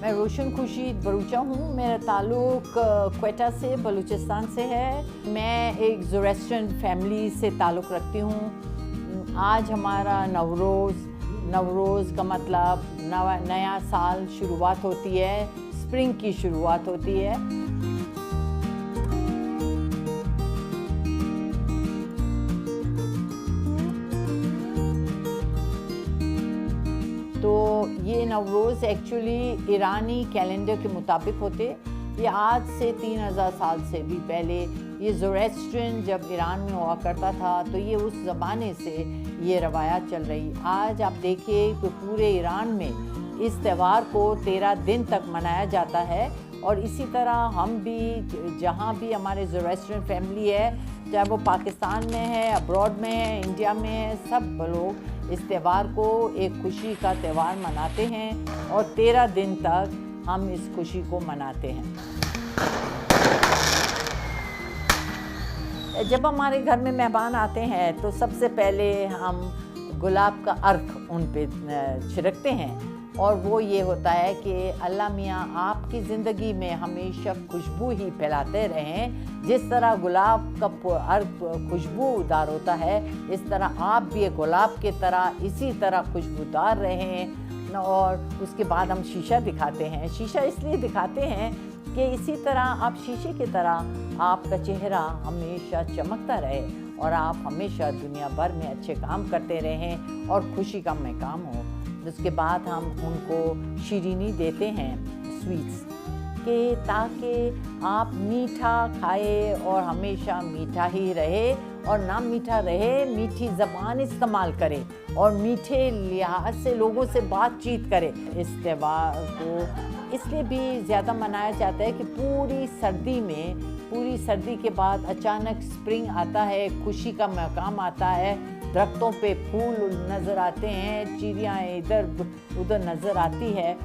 मैं रोशन खुर्शीद बरूचा हूँ। मेरा ताल्लुक़ क्वेटा से, बलूचिस्तान से है। मैं एक ज़ोरेस्ट्रियन फैमिली से ताल्लुक़ रखती हूँ। आज हमारा नवरोज़ का मतलब नया साल शुरुआत होती है, स्प्रिंग की शुरुआत होती है। तो ये नवरोज़ एक्चुअली ईरानी कैलेंडर के मुताबिक होते। ये आज से 3000 साल से भी पहले ये ज़ोरेस्ट्रियन जब ईरान में हुआ करता था, तो ये उस ज़माने से ये रवायत चल रही। आज आप देखिए कि पूरे ईरान में इस त्यौहार को 13 दिन तक मनाया जाता है। और इसी तरह हम भी जहाँ भी हमारे ज़ोरेस्ट्रियन फैमिली है, चाहे वो पाकिस्तान में है, अब्रॉड में है, इंडिया में है, सब लोग इस त्यौहार को एक खुशी का त्यौहार मनाते हैं और 13 दिन तक हम इस खुशी को मनाते हैं। जब हमारे घर में मेहमान आते हैं तो सबसे पहले हम गुलाब का अर्क उन पे छिड़कते हैं और वो ये होता है कि अल्लाह मियाँ आपकी ज़िंदगी में हमेशा खुशबू ही फैलाते रहें। जिस तरह गुलाब का अर्क खुशबूदार होता है, इस तरह आप भी गुलाब के तरह इसी तरह खुशबूदार रहें। और उसके बाद हम शीशा दिखाते हैं। शीशा इसलिए दिखाते हैं कि इसी तरह आप शीशे की तरह आपका चेहरा हमेशा चमकता रहे और आप हमेशा दुनिया भर में अच्छे काम करते रहें और खुशी का मकाम हो। उसके बाद हम उनको शीरीनी देते हैं, स्वीट्स के, ताकि आप मीठा खाए और हमेशा मीठा ही रहे। और ना मीठा रहे, मीठी ज़बान इस्तेमाल करें और मीठे लिहाज से लोगों से बातचीत करें। इस त्यौहार को इसलिए भी ज़्यादा मनाया जाता है कि पूरी सर्दी के बाद अचानक स्प्रिंग आता है, खुशी का मकाम आता है। दरख्तों पे फूल नज़र आते हैं, चिड़ियाँ इधर उधर नज़र आती है